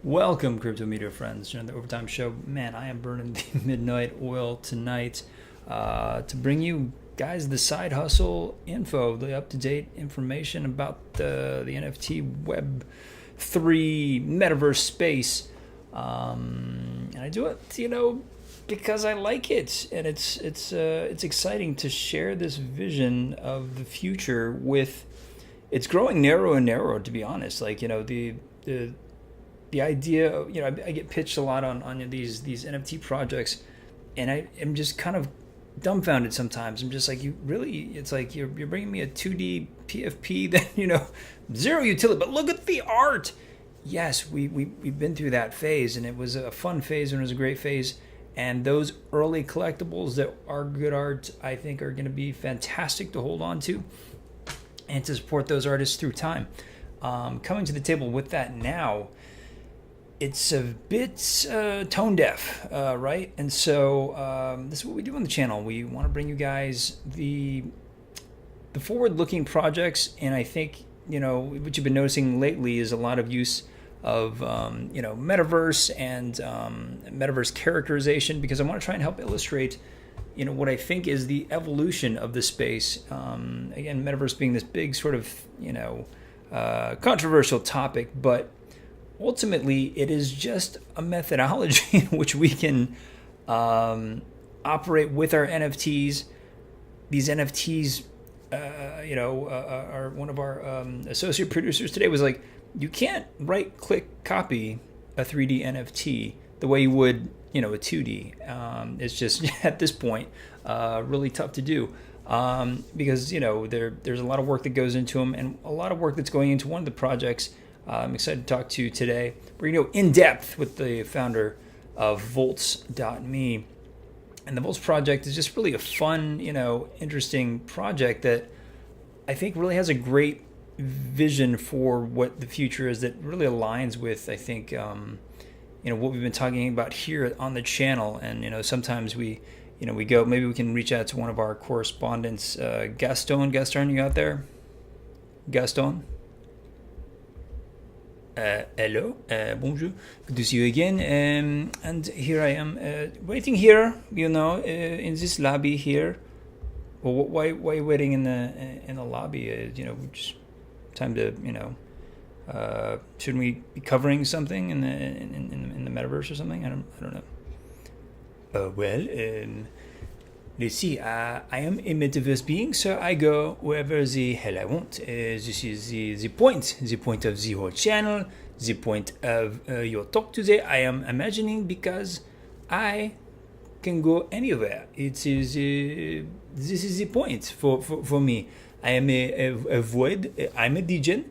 Welcome, crypto media friends, to the Overtime Show. Man, I am burning the midnight oil tonight to bring you guys the side hustle info, the up-to-date information about the NFT Web3 Metaverse space. And I do it, because I like it, and it's exciting to share this vision of the future with. It's growing narrow and narrow, to be honest. The idea of, I get pitched a lot on these NFT projects, and I am just kind of dumbfounded sometimes. I'm just like, it's like you're bringing me a 2D PFP that, zero utility, but look at the art. Yes, we've been through that phase, and it was a fun phase, and it was a great phase. And those early collectibles that are good art, I think, are going to be fantastic to hold on to and to support those artists through time. Coming to the table with that now, it's a bit tone deaf, right? And so this is what we do on the channel. We want to bring you guys the forward-looking projects, and I think what you've been noticing lately is a lot of use of Metaverse and Metaverse characterization, because I want to try and help illustrate what I think is the evolution of the space. Again, Metaverse being this big sort of controversial topic, but ultimately, it is just a methodology in which we can operate with our NFTs. These NFTs, are one of our associate producers today was like, you can't right-click copy a 3D NFT the way you would, a 2D. It's just, at this point, really tough to do. Because, there's a lot of work that goes into them, and a lot of work that's going into one of the projects I'm excited to talk to you today. We're going to go in depth with the founder of VOLTZ.me. And the VOLTZ project is just really a fun, interesting project that I think really has a great vision for what the future is, that really aligns with, I think, what we've been talking about here on the channel. And, sometimes we go, maybe we can reach out to one of our correspondents, Gaston, you out there? Gaston? Hello, bonjour, good to see you again. And here I am, waiting here, in this lobby here. Well, why are you waiting in the lobby? Just time to, shouldn't we be covering something in the metaverse or something? I don't know. Let's see. I am a metaverse being, so I go wherever the hell I want. This is the point of the whole channel, the point of your talk today. I am imagining, because I can go anywhere. This is the point for me. I am a void. I'm a degen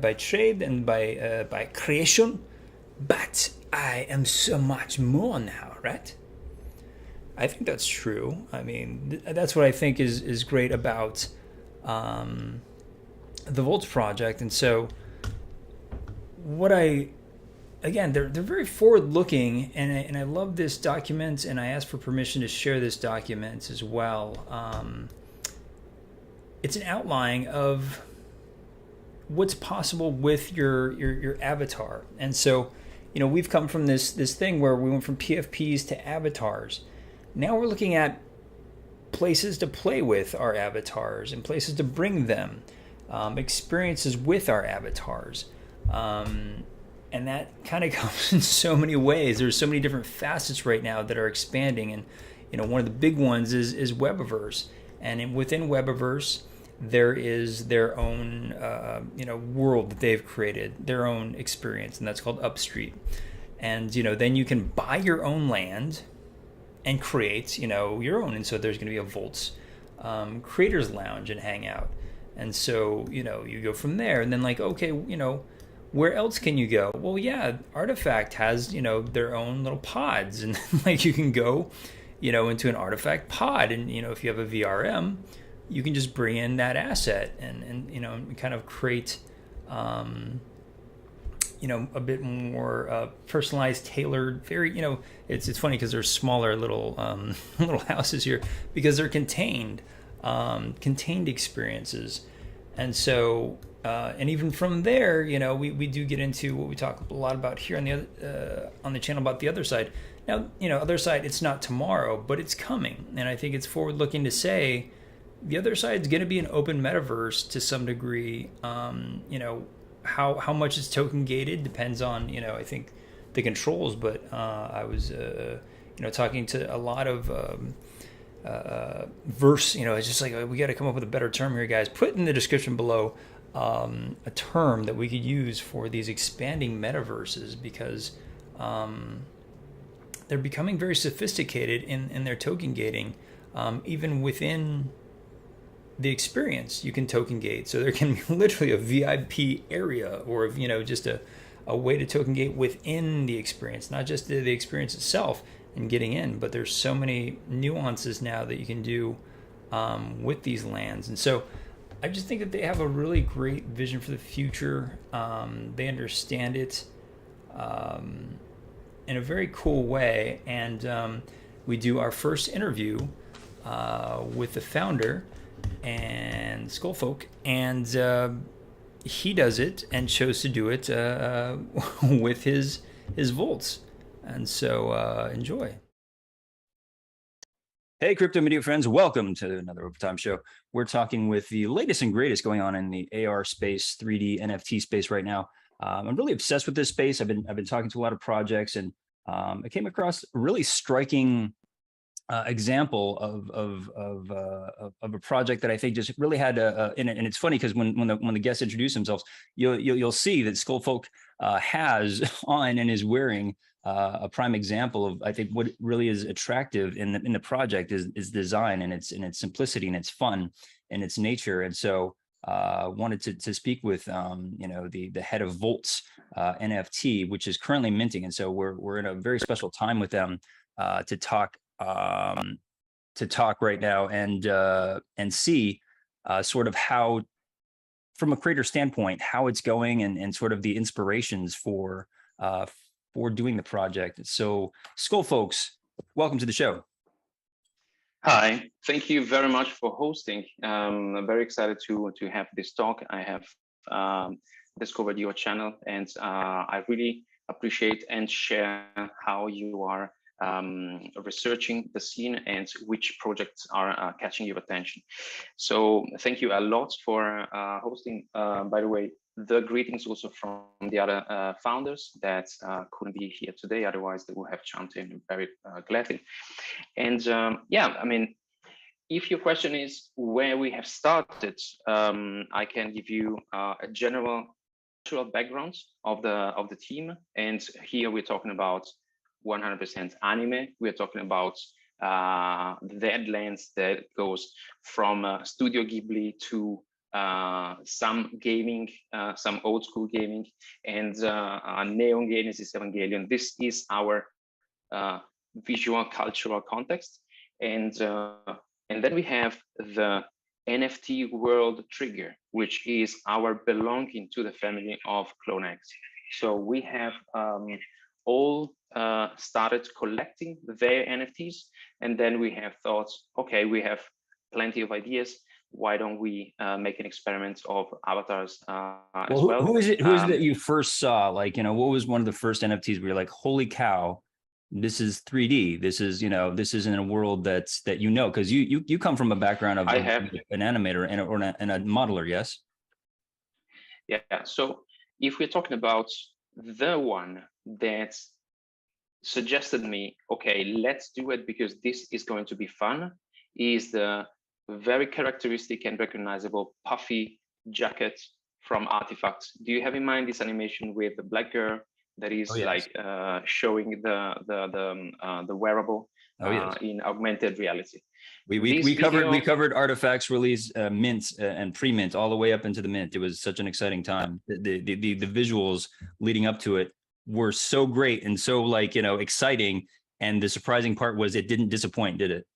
by trade and by creation, but I am so much more now, right? I think that's true. I mean, that's what I think is great about the VOLTZ project. And so they're very forward-looking, and I love this document, and I asked for permission to share this document as well. It's an outline of what's possible with your avatar. And so, we've come from this thing where we went from PFPs to avatars. Now we're looking at places to play with our avatars and places to bring them, experiences with our avatars. And that kind of comes in so many ways. There's so many different facets right now that are expanding. And, one of the big ones is Webaverse. And within Webaverse, there is their own, world that they've created, their own experience, and that's called Upstreet. And, then you can buy your own land and create, your own. And so there's going to be a VOLTZ creators lounge and hangout. And so, you go from there, and then okay, where else can you go? Well, yeah, Artifact has, their own little pods, and you can go, into an Artifact pod. And, if you have a VRM, you can just bring in that asset and kind of create, a bit more personalized, tailored, very, it's funny because there's smaller little little houses here because they're contained experiences. And so, and even from there, we do get into what we talk a lot about here on the channel about the other side. Now, other side, it's not tomorrow, but it's coming, and I think it's forward looking to say the other side is going to be an open metaverse to some degree. How much is token gated depends on I think the controls, but I was talking to a lot of verse. It's just like we got to come up with a better term here, guys. Put in the description below a term that we could use for these expanding metaverses, because they're becoming very sophisticated in their token gating. Even within the experience, you can token gate. So there can be literally a VIP area, or just a way to token gate within the experience, not just the experience itself and getting in, but there's so many nuances now that you can do with these lands. And so I just think that they have a really great vision for the future. They understand it in a very cool way. And we do our first interview with the founder and Skullfolk, and he does it and chose to do it with his VOLTZ. And so enjoy. Hey, crypto media friends, welcome to another Overtime show. We're talking with the latest and greatest going on in the AR space, 3D NFT space right now. I'm really obsessed with this space. I've been talking to a lot of projects, and I came across a really striking example of a project that I think just really had and it's funny because when the guests introduce themselves, you'll see that Skullfolk has on and is wearing a prime example of, I think, what really is attractive in the project is design, and its simplicity, and its fun, and its nature. And so wanted to speak with the head of VOLTZ NFT, which is currently minting. And so we're in a very special time with them to talk right now and see sort of how, from a creator standpoint, how it's going, and sort of the inspirations for doing the project. So Skull folks, welcome to the show. Hi, thank you very much for hosting. I'm very excited to have this talk. I have discovered your channel, and I really appreciate and share how you are researching the scene and which projects are catching your attention. So thank you a lot for hosting. By the way, the greetings also from the other founders that couldn't be here today, otherwise they would have jumped in very gladly. And yeah, I mean, if your question is where we have started, I can give you a general background of the team. And here we're talking about 100% anime. We're talking about the Deadlands that goes from Studio Ghibli to some gaming, some old school gaming, and Neon Genesis Evangelion. This is our visual cultural context, and then we have the NFT world trigger, which is our belonging to the family of CloneX. So we have all started collecting their NFTs, and then we have thought, okay, we have plenty of ideas. Why don't we make an experiment of avatars as well? Who is it that you first saw? Like, what was one of the first NFTs where you're like, holy cow, this is 3D. This is, this is in a world that because you come from a background of an animator and a modeler, yes? Yeah. So if we're talking about the one that suggested me, okay, let's do it because this is going to be fun, is the very characteristic and recognizable puffy jacket from Artifact. Do you have in mind this animation with the black girl that is showing the wearable in augmented reality? We covered Artifact's release, mint and pre-mint, all the way up into the mint. It was such an exciting time. The visuals leading up to it were so great and so exciting, and the surprising part was it didn't disappoint, did it?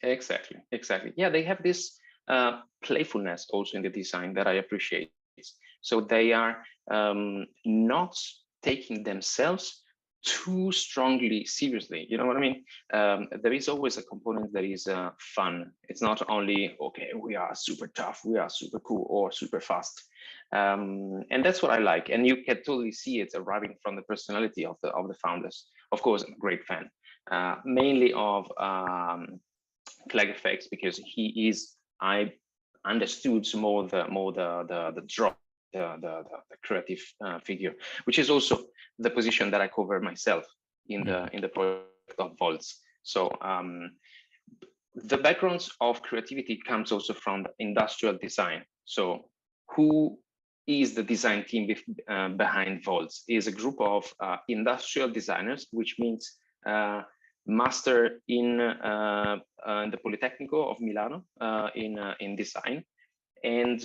Exactly. Yeah, they have this playfulness also in the design that I appreciate. So they are not taking themselves too strongly seriously. You know what I mean? There is always a component that is fun. It's not only, okay, we are super tough, we are super cool or super fast. And that's what I like. And you can totally see it arriving from the personality of the founders. Of course, I'm a great fan, mainly of Clegg Effects, because he is, I understood more the draw, the creative figure, which is also the position that I cover myself in the project of VOLTZ. So the backgrounds of creativity comes also from industrial design. So who is the design team behind VOLTZ? Is a group of industrial designers, which means master in the Politecnico of Milano in design, and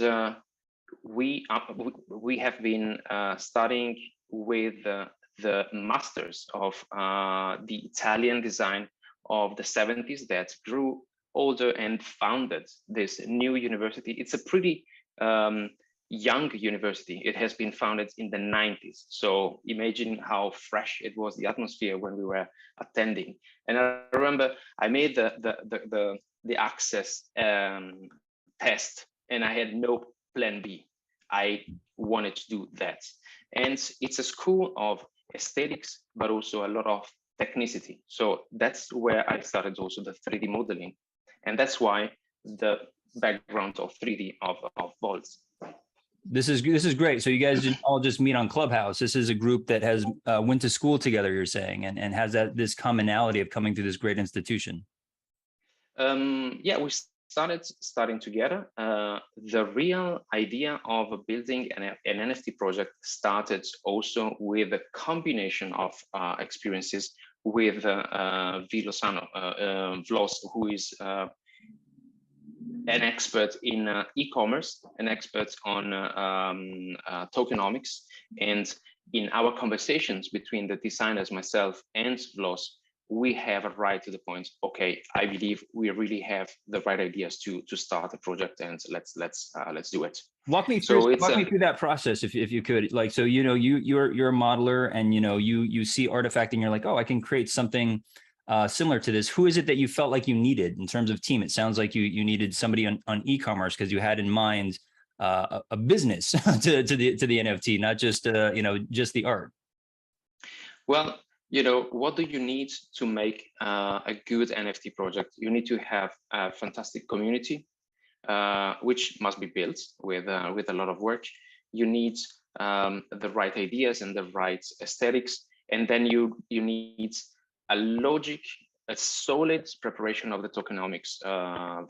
we have been studying with the masters of the Italian design of the 70s that grew older and founded this new university. It's a pretty young university. It has been founded in the 90s. So imagine how fresh it was, the atmosphere when we were attending. And I remember I made the access test, and I had no plan B. I wanted to do that. And it's a school of aesthetics, but also a lot of technicity. So that's where I started also the 3D modeling. And that's why the background of 3D of VOLTZ. This is great. So you guys didn't all just meet on Clubhouse. This is a group that has went to school together, you're saying, and has this commonality of coming through this great institution. Yeah, we started studying together. The real idea of building an NFT project started also with a combination of experiences with VLOS, who is an expert in e-commerce, an expert on tokenomics. And in our conversations between the designers, myself and VLOS, we have arrived to the point, okay, I believe we really have the right ideas to start a project, and let's do it. Walk me through that process, if you could. Like, so, you know, you're a modeler, and you see artifact and you're like, oh, I can create something similar to this. Who is it that you felt like you needed in terms of team? It sounds like you needed somebody on e-commerce because you had in mind a business to the NFT, not just just the art. Well, you know, what do you need to make a good NFT project? You need to have a fantastic community, which must be built with a lot of work. You need the right ideas and the right aesthetics, and then you need a logic, a solid preparation of the tokenomics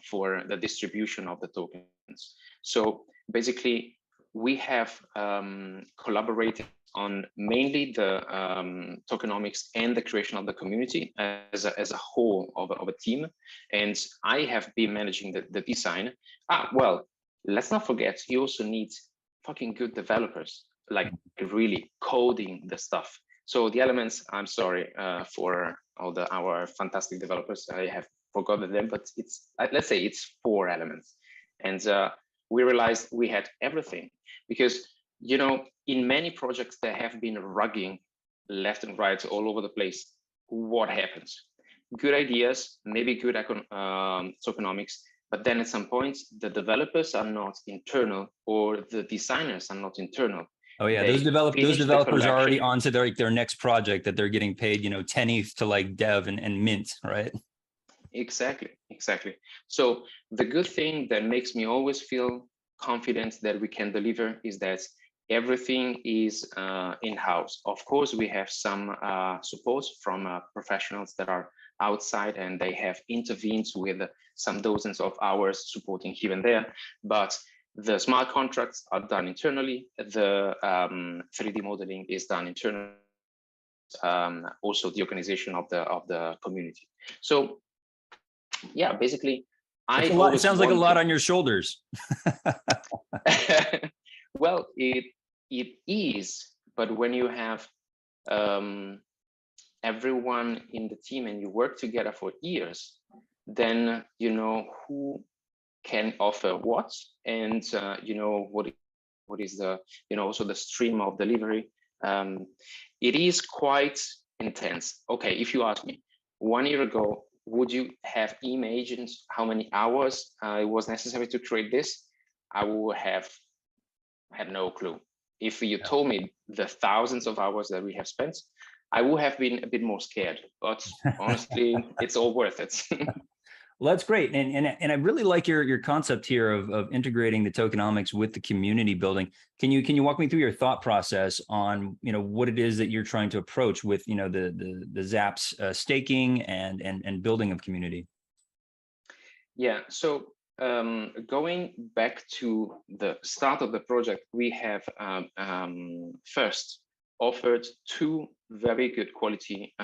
for the distribution of the tokens. So basically, we have collaborated on mainly the tokenomics and the creation of the community as a whole of a team. And I have been managing the design. Well, let's not forget, you also need fucking good developers, like really coding the stuff. So the elements, I'm sorry for all our fantastic developers, I have forgotten them, but it's, let's say it's 4 elements. And we realized we had everything, because, you know, in many projects there have been rugging left and right all over the place. What happens? Good ideas, maybe good tokenomics, but then at some point the developers are not internal, or the designers are not internal. Oh yeah, those developers are already on to their next project that they're getting paid, 10 ETH to like dev and mint, right? Exactly. So the good thing that makes me always feel confident that we can deliver is that everything is in-house. Of course, we have some support from professionals that are outside, and they have intervened with some dozens of hours supporting here and there, but the smart contracts are done internally. The 3D modeling is done internally. Also the organization of the community. So yeah, basically, it sounds like a lot on your shoulders. Well, it is, but when you have everyone in the team and you work together for years, then you know who can offer what, and you know what is the also the stream of delivery. It is quite intense. Okay, if you ask me 1 year ago, would you have imagined how many hours it was necessary to create this? I would have had no clue. If you told me the thousands of hours that we have spent, I would have been a bit more scared, but honestly, it's all worth it. Well, that's great. And I really like your concept here of integrating the tokenomics with the community building. Can you walk me through your thought process on, what it is that you're trying to approach with, the Zaps staking and building of community? Yeah, so going back to the start of the project, we have first offered two very good quality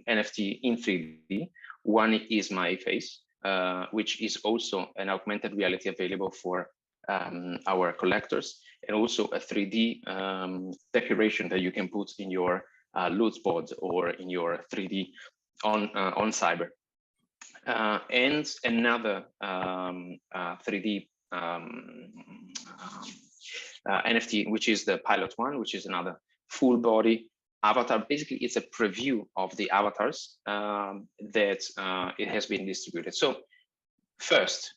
NFT in 3D. One is my face, which is also an augmented reality available for our collectors, and also a 3D decoration that you can put in your loot board or in your 3D on Cyber. And another 3D NFT, which is the pilot one, which is another full body avatar. Basically, it's a preview of the avatars that it has been distributed. So first,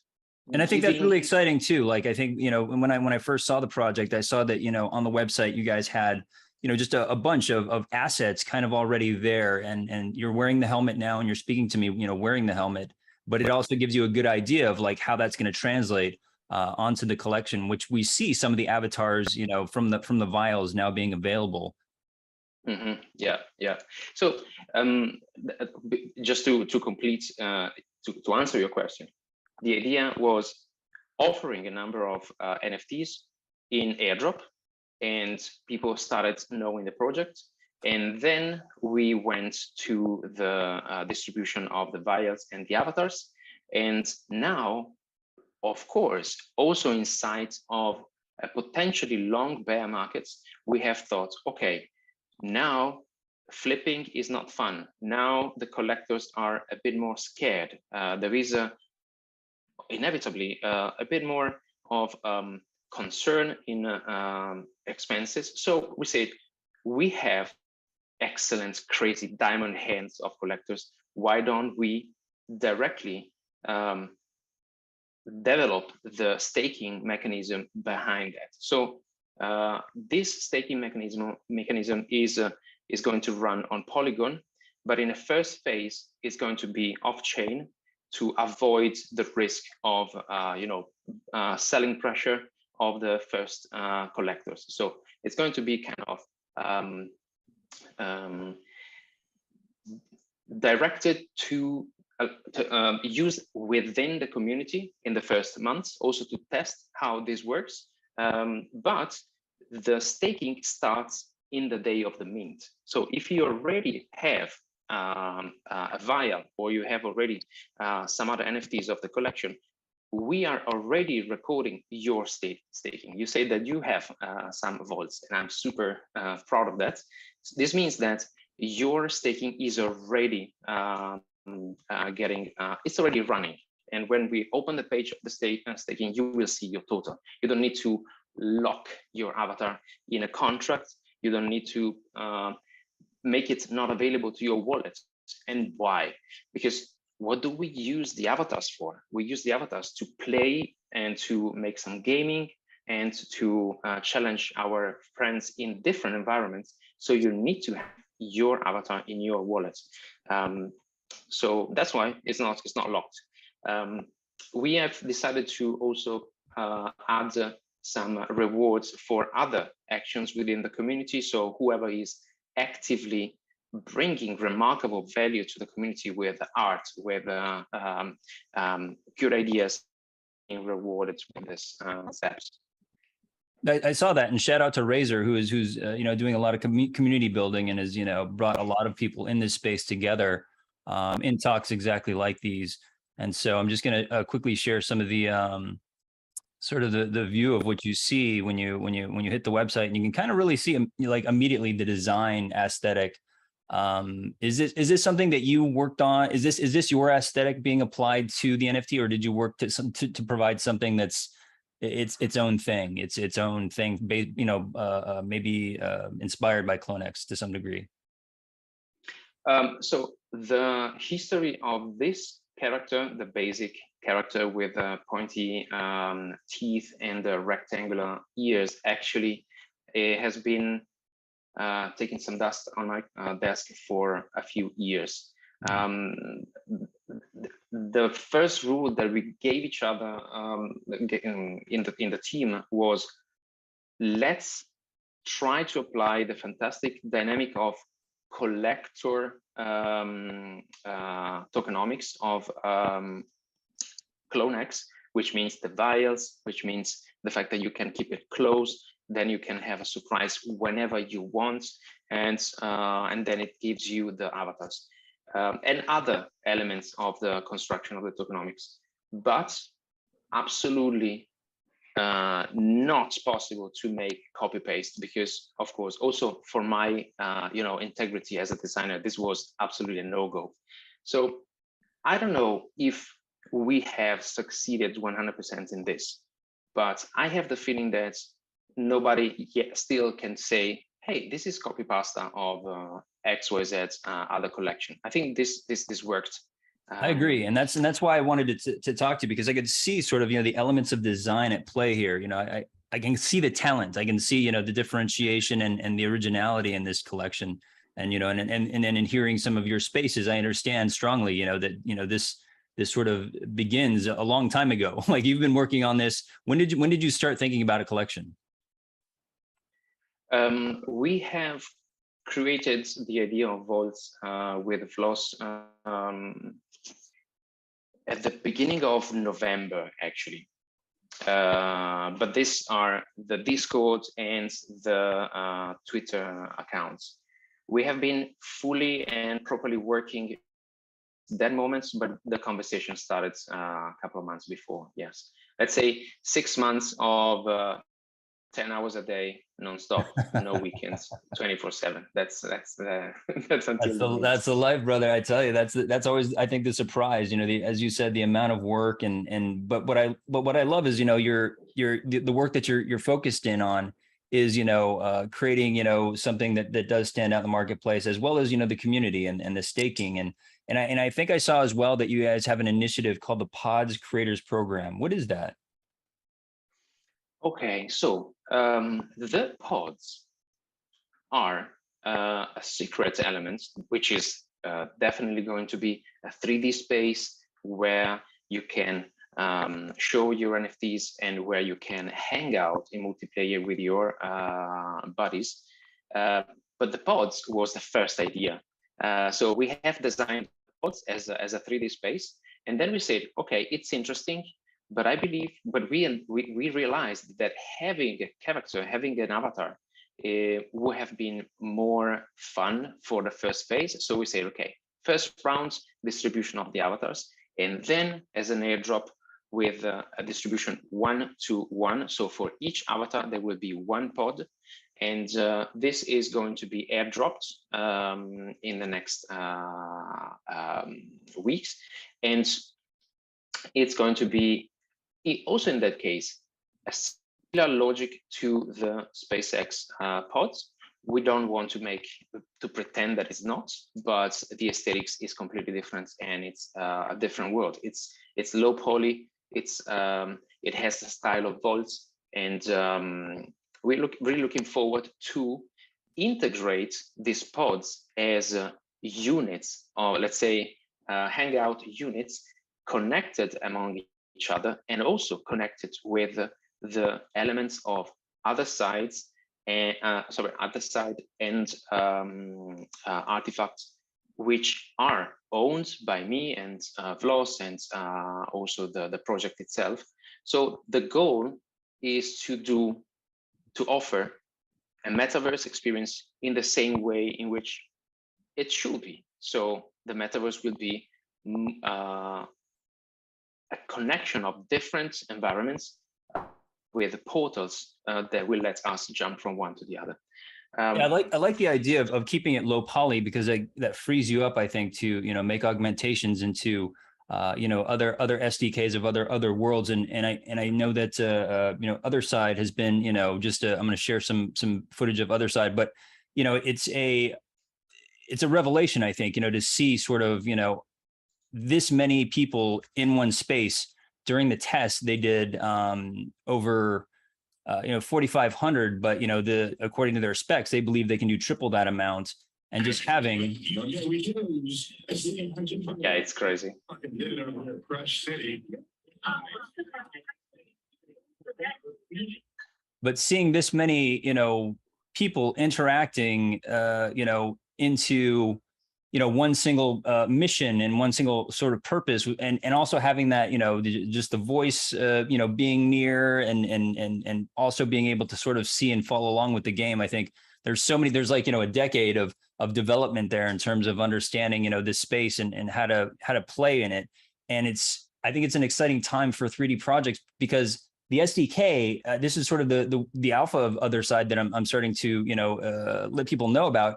and I think that's really exciting too. Like, I think, when I first saw the project, I saw that, on the website, you guys had, just a bunch of assets kind of already there, and you're wearing the helmet now, and you're speaking to me, wearing the helmet, but it also gives you a good idea of like how that's going to translate onto the collection, which we see some of the avatars, from the vials now being available. Mm-hmm. Yeah. So just to complete, to answer your question, the idea was offering a number of NFTs in airdrop, and people started knowing the project. And then we went to the distribution of the vials and the avatars. And now, of course, also in sight of a potentially long bear markets, we have thought, okay, now flipping is not fun. Now the collectors are a bit more scared. There is inevitably a bit more of concern in expenses. So we said, we have excellent, crazy diamond hands of collectors. Why don't we directly develop the staking mechanism behind that? So this staking mechanism is going to run on Polygon, but in a first phase, it's going to be off-chain to avoid the risk of selling pressure of the first collectors. So it's going to be kind of directed to use within the community in the first months, also to test how this works. But the staking starts in the day of the mint. So if you already have a vial, or you have already some other NFTs of the collection, we are already recording your staking. You say that you have some VOLTZ, and I'm super proud of that. This means that your staking is already it's already running. And when we open the page of the staking, you will see your total. You don't need to lock your avatar in a contract. You don't need to make it not available to your wallet. And why? Because what do we use the avatars for? We use the avatars to play and to make some gaming and to challenge our friends in different environments. So you need to have your avatar in your wallet. So that's why it's not locked. We have decided to also add some rewards for other actions within the community. So whoever is actively bringing remarkable value to the community with art, with good ideas, being rewarded with this steps. I saw that, and shout out to Razor, who's doing a lot of community building and has brought a lot of people in this space together in talks exactly like these. And so I'm just going to quickly share some of the sort of the view of what you see when you hit the website, and you can kind of really see like immediately the design aesthetic. Is this something that you worked on? Is this your aesthetic being applied to the NFT, or did you work to provide something that's its own thing? It's its own thing, maybe inspired by CloneX to some degree. So the history of this character, the basic character with pointy teeth and the rectangular ears, actually has been taking some dust on my desk for a few years. The first rule that we gave each other in the team was, let's try to apply the fantastic dynamic of collector tokenomics of CloneX, which means the vials, which means the fact that you can keep it closed, then you can have a surprise whenever you want, and then it gives you the avatars and other elements of the construction of the tokenomics. But absolutely not possible to make copy paste, because of course also for my integrity as a designer, this was absolutely a no-go. So I don't know if we have succeeded 100% in this, but I have the feeling that nobody yet still can say, hey, this is copy pasta of XYZ other collection. I think this worked. I agree, and that's why I wanted to talk to you, because I could see sort of the elements of design at play here. I can see the talent, I can see the differentiation and the originality in this collection, and and then in hearing some of your spaces, I understand strongly that this sort of begins a long time ago. Like, you've been working on this. When did you start thinking about a collection? We have created the idea of VOLTZ with Floss at the beginning of November, actually. But these are the Discord and the Twitter accounts. We have been fully and properly working that moment, but the conversation started a couple of months before. Yes, let's say 6 months of 10 hours a day, nonstop, no weekends, 24/7. That's until that's the life, brother. I tell you, that's always, I think, the surprise. As you said, the amount of work but what I love is the work that you're focused in on is creating something that does stand out in the marketplace, as well as the community and the staking and I think I saw as well that you guys have an initiative called the Pods Creators Program. What is that? Okay, so the pods are a secret element, which is definitely going to be a 3D space where you can show your NFTs and where you can hang out in multiplayer with your buddies. But the pods was the first idea. So we have designed pods as a 3D space, and then we said, okay, it's interesting. But I believe, but we realized that having a character, having an avatar, would have been more fun for the first phase. So we say, okay, first round distribution of the avatars, and then as an airdrop with a distribution 1-to-1. So for each avatar, there will be one pod, and this is going to be airdropped in the next weeks, and it's going to be also in that case a similar logic to the SpaceX pods. We don't want to pretend that it's not, but the aesthetics is completely different, and it's a different world. It's low poly. It has the style of VOLTZ, and we're really looking forward to integrate these pods as units, or let's say hangout units, connected among each other, and also connected with the elements of Otherside and Otherside and artifacts, which are owned by me and Vlos, and also the project itself. So the goal is to offer a metaverse experience in the same way in which it should be. So the metaverse will be a connection of different environments with portals that will let us jump from one to the other. Yeah, I like the idea of keeping it low poly, because that frees you up, I think, to make augmentations into other SDKs of other worlds, and I know that Otherside has been I'm going to share some footage of Otherside, but it's it's a revelation, I think, to see sort of, this many people in one space. During the test, they did over 4,500, but according to their specs, they believe they can do triple that amount. And just having, yeah, it's crazy. But seeing this many, people interacting, into, one single mission and one single sort of purpose, and also having that, just the voice, being near, and also being able to sort of see and follow along with the game. I think there's like, a decade of development there in terms of understanding, this space and how to play in it. And I think it's an exciting time for 3D projects, because the SDK, this is sort of the alpha of Otherside that I'm starting to, let people know about.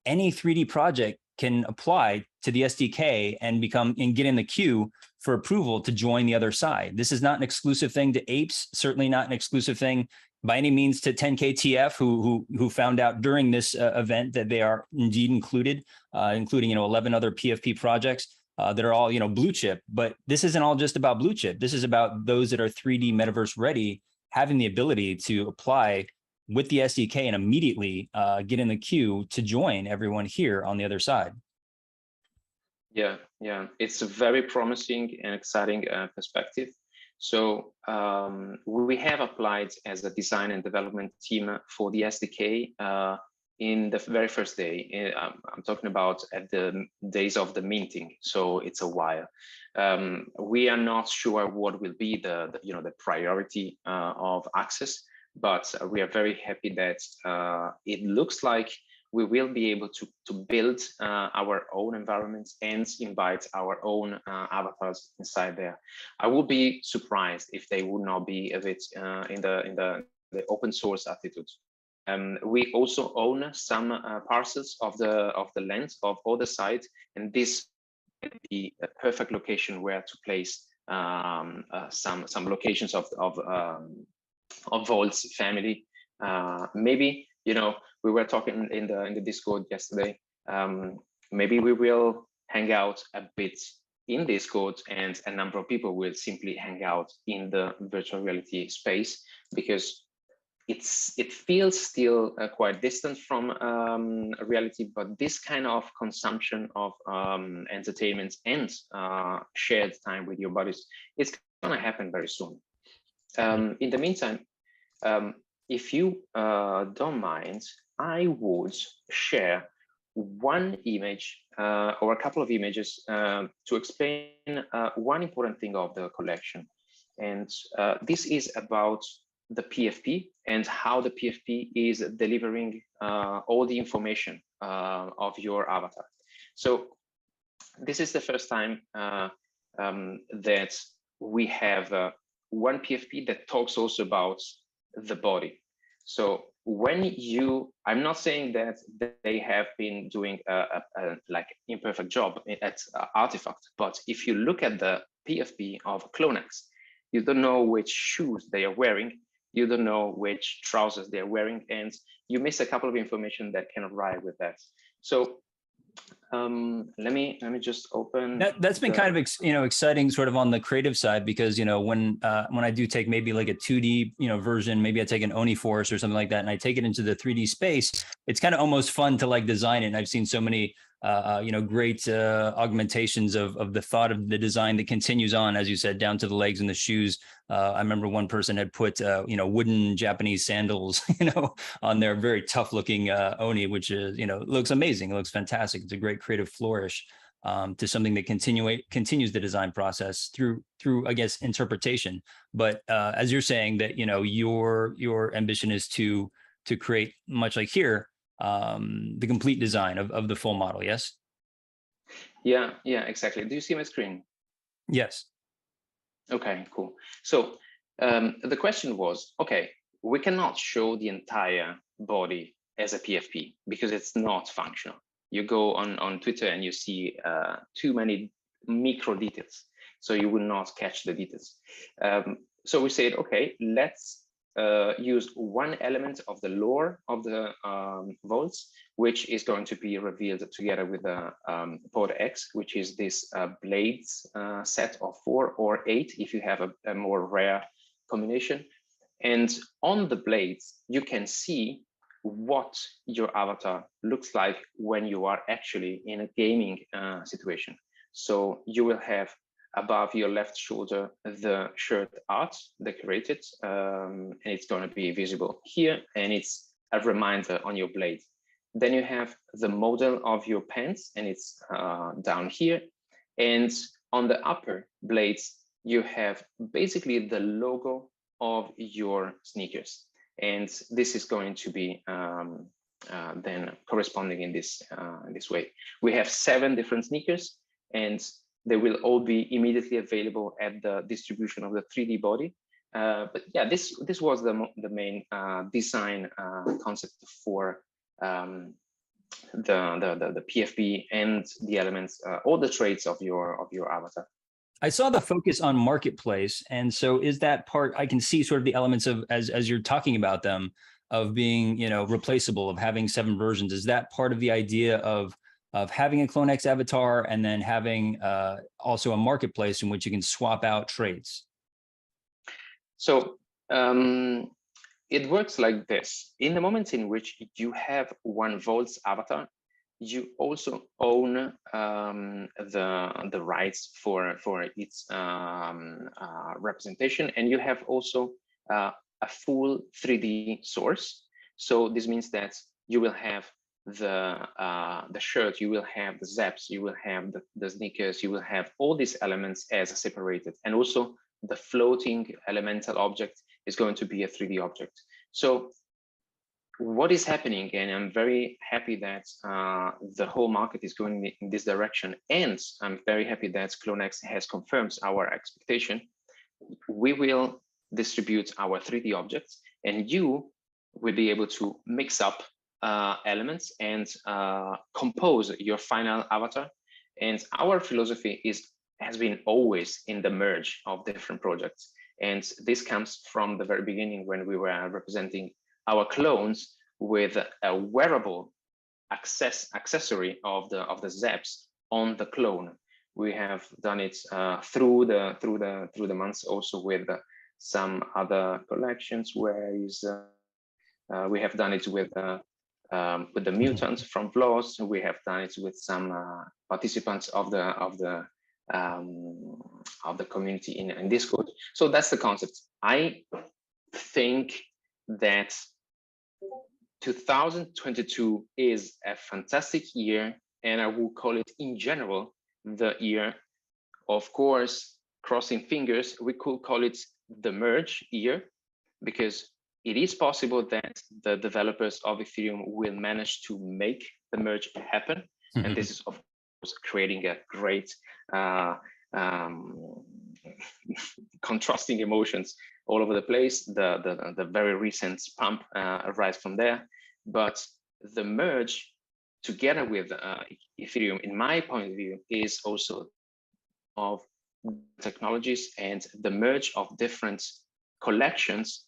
Any 3D project can apply to the SDK and get in the queue for approval to join the other side. This is not an exclusive thing to apes, certainly not an exclusive thing by any means to 10KTF, who found out during this event that they are indeed included, including 11 other PFP projects that are all blue chip. But this isn't all just about blue chip. This is about those that are 3D metaverse ready, having the ability to apply with the SDK and immediately get in the queue to join everyone here on the other side. Yeah, it's a very promising and exciting perspective. So we have applied as a design and development team for the SDK in the very first day. I'm talking about at the days of the minting, so it's a while. We are not sure what will be the priority of access, but we are very happy that it looks like we will be able to build our own environments and invite our own avatars inside there. I would be surprised if they would not be a bit in the open source attitude. We also own some parcels of the land of Otherside, and this would be a perfect location where to place some locations of VOLTZ family. Maybe, we were talking in the Discord yesterday. Maybe we will hang out a bit in Discord, and a number of people will simply hang out in the virtual reality space, because it feels still quite distant from reality, but this kind of consumption of entertainment and shared time with your bodies, it's going to happen very soon. In the meantime, if you don't mind, I would share one image or a couple of images to explain one important thing of the collection. And this is about the PFP and how the PFP is delivering all the information of your avatar. So this is the first time that we have one PFP that talks also about the body. So when I'm not saying that they have been doing a like imperfect job at Artifact, but if you look at the PFP of Clonex, you don't know which shoes they are wearing, you don't know which trousers they're wearing, and you miss a couple of information that cannot ride with that. So let me just open. That's been kind of exciting, sort of on the creative side, because when I do take maybe like a 2D version, maybe I take an Oni Force or something like that, and I take it into the 3D space, it's kind of almost fun to like design it. And I've seen so many great augmentations of the thought of the design that continues on, as you said, down to the legs and the shoes. I remember one person had put wooden Japanese sandals on their very tough looking Oni, which is looks amazing. It looks fantastic. It's a great creative flourish to something that continues the design process through I guess interpretation. But as you're saying that your ambition is to create, much like here, the complete design of the full model. Yes. Yeah, exactly. Do you see my screen? Yes. Okay, cool. So the question was, okay, we cannot show the entire body as a PFP because it's not functional. You go on Twitter and you see too many micro details, so you will not catch the details. So we said, okay, let's use one element of the lore of the VOLTZ, which is going to be revealed together with the Pod X, which is this blades set of 4 or 8 if you have a more rare combination. And on the blades, you can see what your avatar looks like when you are actually in a gaming situation. So you will have above your left shoulder the shirt art decorated, and it's going to be visible here, and it's a reminder on your blade. Then you have the model of your pants, and it's down here. And on the upper blades, you have basically the logo of your sneakers. And this is going to be then corresponding in this way. We have 7 different sneakers, and they will all be immediately available at the distribution of the 3D body. But yeah, this was the main design concept for the PFP and the elements, all the traits of your avatar. I saw the focus on marketplace, and so is that part? I can see sort of the elements of as you're talking about them of being, you know, replaceable, of having 7 versions. Is that part of the idea of having a CloneX avatar and then having also a marketplace in which you can swap out traits? So it works like this. In the moment in which you have one VOLTZ avatar, you also own the rights for its representation, and you have also a full 3D source. So this means that you will have the shirt, you will have the zaps, you will have the sneakers, you will have all these elements as separated, and also the floating elemental object is going to be a 3D object. So what is happening, and I'm very happy that the whole market is going in this direction, and I'm very happy that CloneX has confirmed our expectation. We will distribute our 3D objects, and you will be able to mix up elements and compose your final avatar. And our philosophy has been always in the merge of different projects, and this comes from the very beginning when we were representing our clones with a wearable accessory of the zaps on the clone. We have done it through the months, also with some other collections, where we have done it with the mutants from VOLTZ. We have done it with some participants of the community in Discord. So that's the concept. I think that 2022 is a fantastic year, and I will call it in general the year. Of course, crossing fingers, we could call it the merge year, because it is possible that the developers of Ethereum will manage to make the merge happen. Mm-hmm. And this is, of course, creating a great contrasting emotions all over the place. The very recent pump arises from there, but the merge together with Ethereum, in my point of view, is also of technologies and the merge of different collections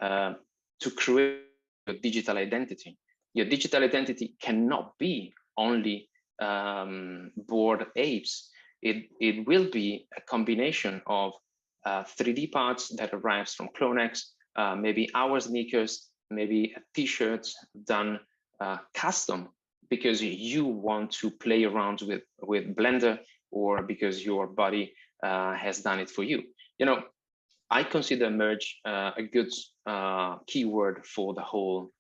to create a digital identity. Your digital identity cannot be only Bored Apes. It will be a combination of 3D parts that arrives from CloneX, maybe our sneakers, maybe a t-shirt done custom because you want to play around with Blender, or because your body has done it for you. You know, I consider merge a good keyword for the whole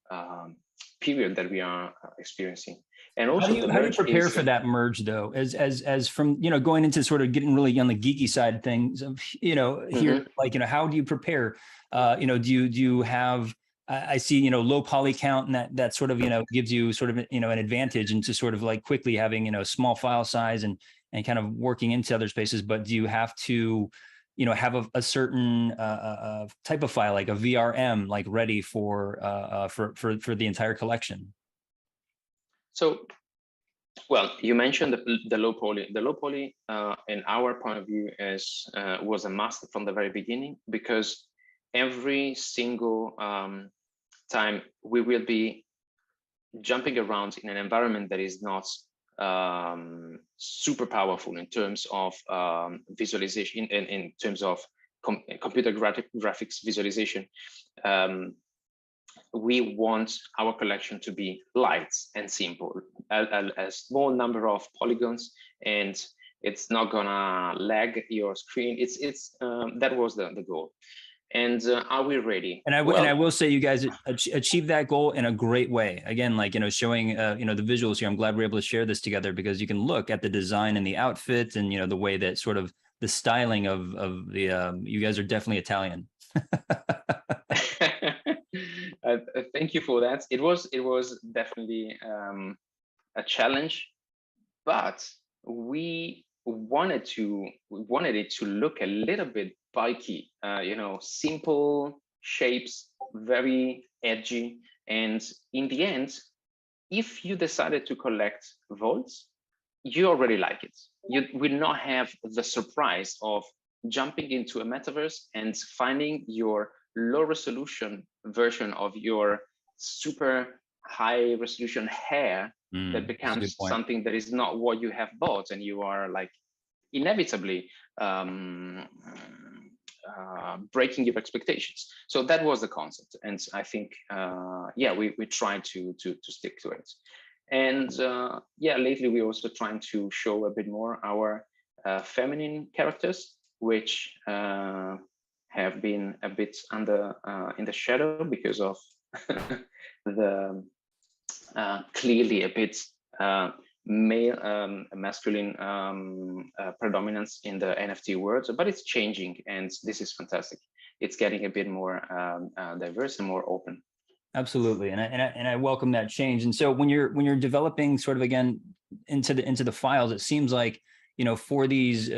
period that we are experiencing. And also, how do you prepare for that merge, though? As from, you know, going into sort of getting really on the geeky side of things, of, you know, here, like, you know, how do you prepare? You know, do you have? I see, you know, low poly count, and that sort of, you know, gives you sort of, you know, an advantage into sort of like quickly having, you know, small file size and kind of working into other spaces. But do you have to, you know, have a certain type of file, like a VRM, like ready for the entire collection? So, well, you mentioned the low poly. The low poly, in our point of view, was a must from the very beginning, because every single time we will be jumping around in an environment that is not super powerful in terms of visualization, in terms of computer graphics visualization. We want our collection to be light and simple, a small number of polygons, and it's not gonna lag your screen. That was the goal. And are we ready? And I will say you guys achieved that goal in a great way. Again, like, showing, the visuals here. I'm glad we're able to share this together, because you can look at the design and the outfit and, the way that sort of the styling of the, you guys are definitely Italian. Thank you for that. It was definitely a challenge, but we wanted it to look a little bit bulky, simple shapes, very edgy. And in the end, if you decided to collect VOLTZ, you already like it. You will not have the surprise of jumping into a metaverse and finding your low resolution version of your super high resolution hair that becomes something that is not what you have bought, and you are like inevitably breaking your expectations. So that was the concept, and I think we tried to stick to it. And lately we're also trying to show a bit more our feminine characters, which have been a bit under in the shadow because of the clearly a bit male masculine predominance in the NFT world, but it's changing, and this is fantastic. It's getting a bit more diverse and more open. Absolutely, and I welcome that change. And so when you're developing sort of again into the files, it seems like, for these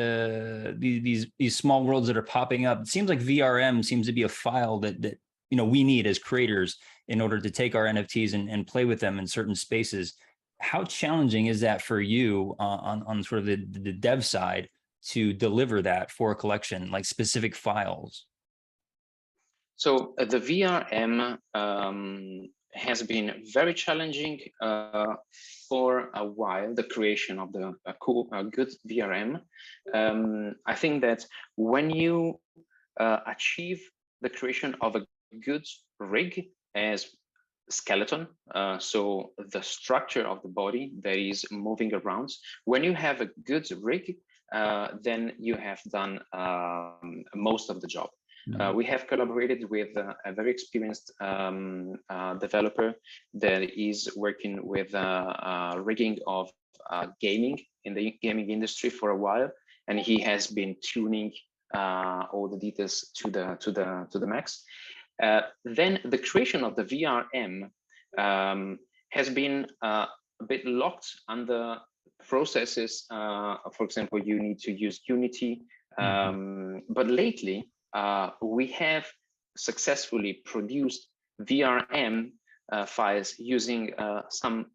small worlds that are popping up, it seems like VRM seems to be a file that we need as creators in order to take our NFTs and play with them in certain spaces. How challenging is that for you on sort of the dev side to deliver that for a collection, like specific files? So the VRM has been very challenging for a while, the creation of the good VRM. I think that when you achieve the creation of a good rig as skeleton, so the structure of the body that is moving around, when you have a good rig, then you have done most of the job. We have collaborated with a very experienced developer that is working with rigging of gaming in the gaming industry for a while, and he has been tuning all the details to the max. Then the creation of the VRM has been a bit locked under processes. For example, you need to use Unity, but lately we have successfully produced VRM files using some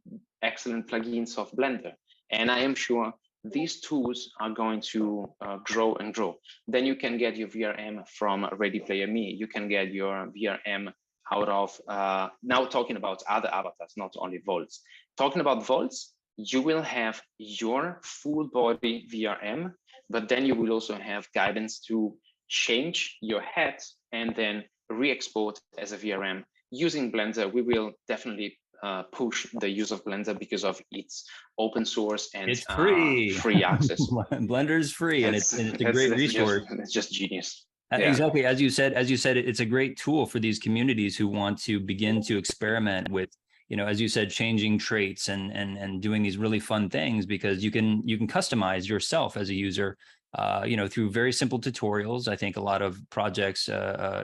excellent plugins of Blender, and I am sure these tools are going to grow and grow. Then you can get your VRM from Ready Player Me. You can get your VRM out of, now talking about other avatars, not only VOLTZ. Talking about VOLTZ, you will have your full body VRM, but then you will also have guidance to change your head and then re-export as a VRM. Using Blender, we will definitely push the use of Blender because of its open source and it's free access. Blender is free, and it's a great resource. It's just genius. Exactly, as you said, it's a great tool for these communities who want to begin to experiment with, as you said, changing traits and doing these really fun things, because you can customize yourself as a user, through very simple tutorials. I think a lot of projects,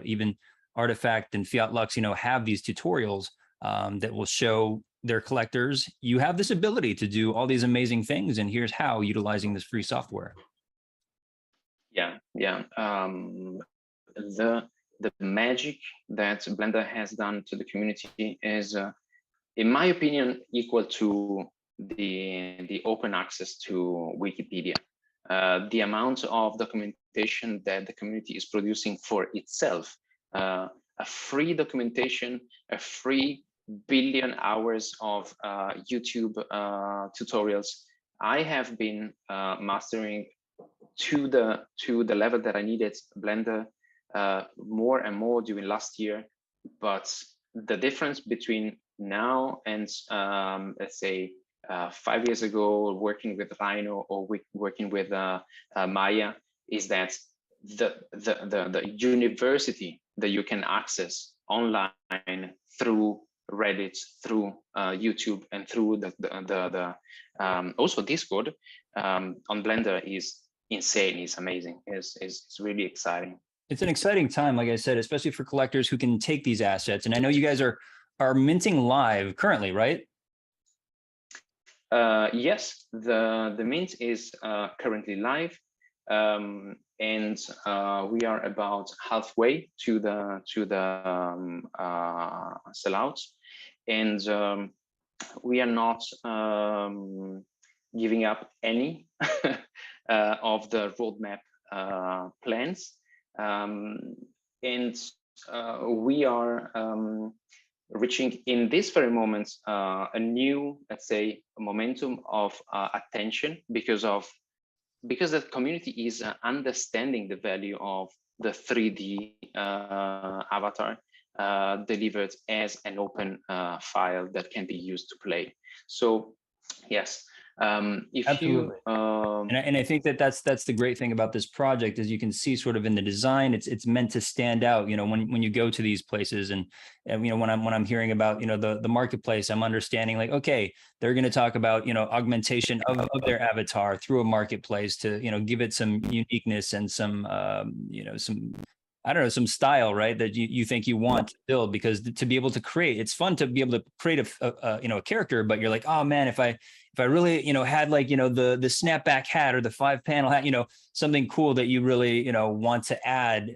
even Artifact and Fiat Lux, have these tutorials that will show their collectors, you have this ability to do all these amazing things, and here's how, utilizing this free software. The magic that Blender has done to the community is, in my opinion, equal to the open access to Wikipedia. The amount of documentation that the community is producing for itself a free documentation, a free billion hours of YouTube tutorials. I have been mastering to the level that I needed Blender more and more during last year. But the difference between now and let's say 5 years ago, working with Rhino or working with Maya, is that the university that you can access online through Reddit, through YouTube, and through the also Discord on Blender is insane. It's amazing. It's really exciting. It's an exciting time, like I said, especially for collectors who can take these assets. And I know you guys are minting live currently, right? Yes, the mint is currently live, and we are about halfway to the sellouts, and we are not giving up any of the roadmap plans, and we are reaching in this very moment a new, let's say, momentum of attention because the community is understanding the value of the 3D avatar delivered as an open file that can be used to play. So yes, if Absolutely. you and I think that's the great thing about this project is you can see sort of in the design, it's meant to stand out. You know, when you go to these places, and you know, when I'm hearing about, you know, the marketplace, I'm understanding like, okay, they're going to talk about, you know, augmentation of their avatar through a marketplace to, you know, give it some uniqueness and some you know, some, I don't know, some style, right? That you think you want to build, because to be able to create, it's fun to be able to create a you know, a character, but you're like, oh man, if I really, you know, had like, you know, the snapback hat or the 5-panel hat, you know, something cool that you really, you know, want to add,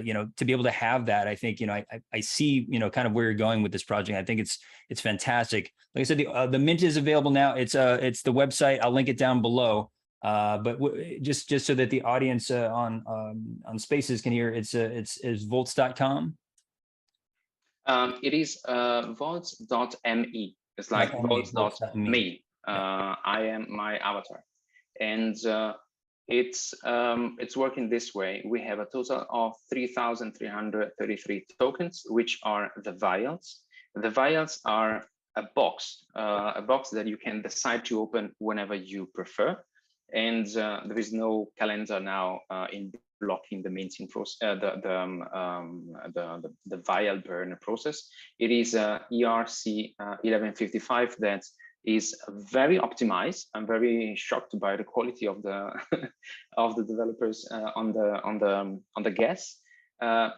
you know, to be able to have that. I think, you know, I see, you know, kind of where you're going with this project. I think it's fantastic. Like I said, the mint is available now. It's the website. I'll link it down below. But just so that the audience on Spaces can hear, it's VOLTZ.com. It is VOLTZ.me. It's like VOLTZ.me. I am my avatar, and it's working this way. We have a total of 3,333 tokens, which are the vials. The vials are a box that you can decide to open whenever you prefer. And there is no calendar now in blocking the minting process, the vial burn process. It is ERC 1155 that is very optimized. I'm very shocked by the quality of the of the developers on the gas.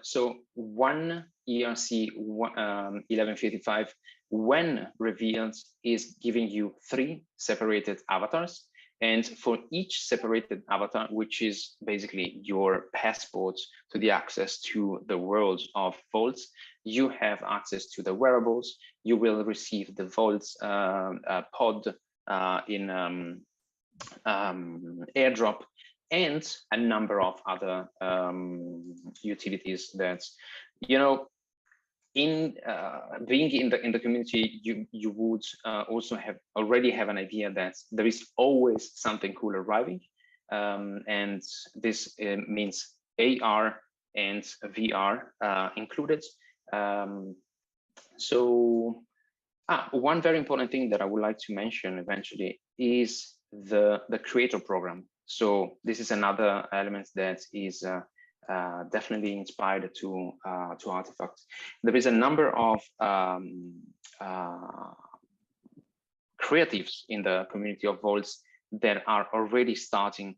So one ERC 1155, when revealed, is giving you 3 separated avatars. And for each separated avatar, which is basically your passport to the access to the world of VOLTZ, you have access to the wearables. You will receive the VOLTZ pod in airdrop, and a number of other utilities that, you know, in being in the community, you would also already have an idea that there is always something cool arriving, and this means AR and VR included. So one very important thing that I would like to mention eventually is the creator program. So this is another element that is definitely inspired to Artifacts. There is a number of creatives in the community of VOLTZ that are already starting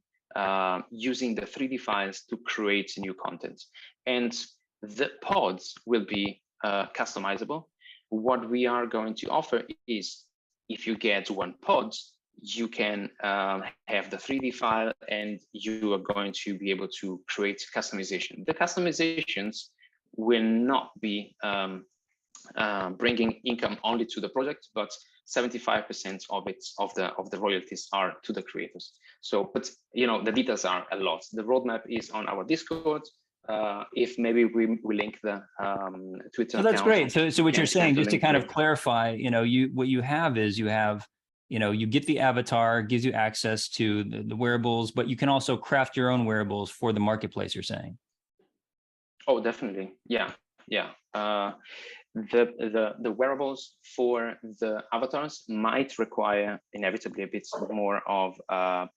using the 3D files to create new content, and the pods will be customizable. What we are going to offer is, if you get one pod, you can have the 3D file, and you are going to be able to create customization. The customizations will not be bringing income only to the project, but 75% of the royalties are to the creators. So, but you know, the details are a lot. The roadmap is on our Discord. if maybe we link the Twitter So that's account. great. So what you're saying, just to kind of there. clarify, what you have is you get the avatar, gives you access to the wearables, but you can also craft your own wearables for the marketplace, you're saying. Oh, definitely. Yeah. The wearables for the avatars might require inevitably a bit more of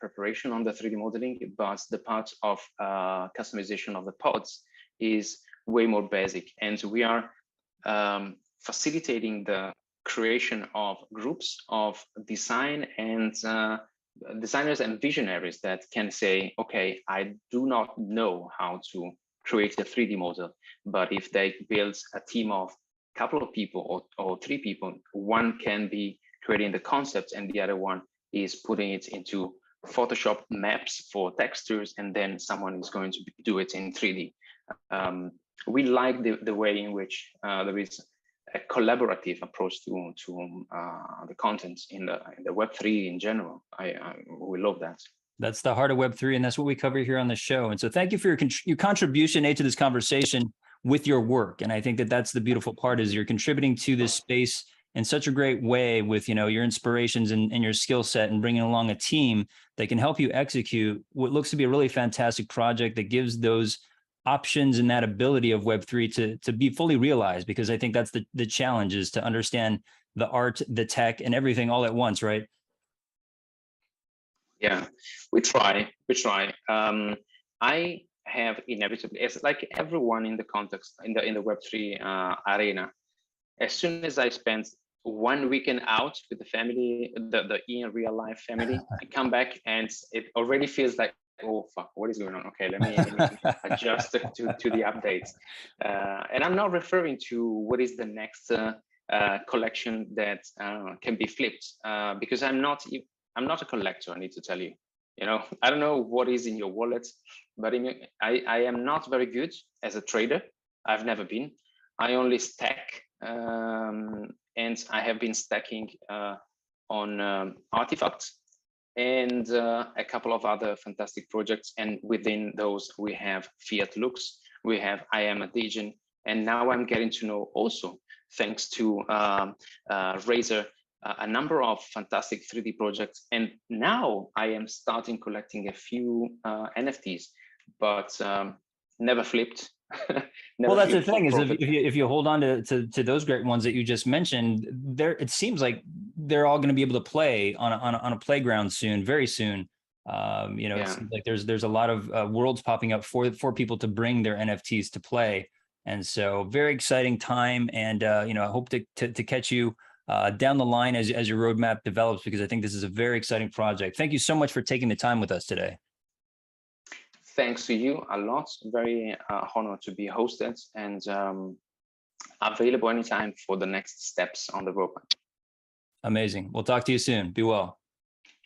preparation on the 3D modeling, but the part of customization of the pods is way more basic. And we are facilitating the creation of groups of design and designers and visionaries that can say, okay, I do not know how to create a 3D model, but if they build a team of a couple of people or 3 people, one can be creating the concepts and the other one is putting it into Photoshop maps for textures, and then someone is going to do it in 3D. We like the way in which there is a collaborative approach to the content in the Web3 in general. We love that. That's the heart of Web3, and that's what we cover here on the show. And so thank you for your contribution, Nate, to this conversation with your work. And I think that that's the beautiful part, is you're contributing to this space in such a great way with your inspirations and your skill set, and bringing along a team that can help you execute what looks to be a really fantastic project that gives those options and that ability of Web3 to be fully realized. Because I think that's the challenge, is to understand the art, the tech, and everything all at once, right? Yeah, we try. I have inevitably, it's like everyone in the context in the Web3 arena. As soon as I spend 1 weekend out with the family, the in real life family, I come back and it already feels like, oh fuck, what is going on? Okay, let me adjust to the updates. And I'm not referring to what is the next collection that can be flipped, because I'm not a collector, I need to tell you. I don't know what is in your wallet, but I am not very good as a trader. I've never been. I only stack, and I have been stacking on artifacts and a couple of other fantastic projects. And within those, we have Fiat Lux, we have I Am a Degen, and now I'm getting to know also, thanks to Razer, a number of fantastic 3D projects. And now I am starting collecting a few NFTs, but never flipped. Well, that's the thing, is if you hold on to those great ones that you just mentioned, it seems like they're all going to be able to play on a playground soon, very soon. It seems like there's a lot of worlds popping up for people to bring their NFTs to play. And so very exciting time. And, I hope to catch you down the line as your roadmap develops, because I think this is a very exciting project. Thank you so much for taking the time with us today. Thanks to you a lot. Very honored to be hosted, and available anytime for the next steps on the roadmap. Amazing. We'll talk to you soon. Be well.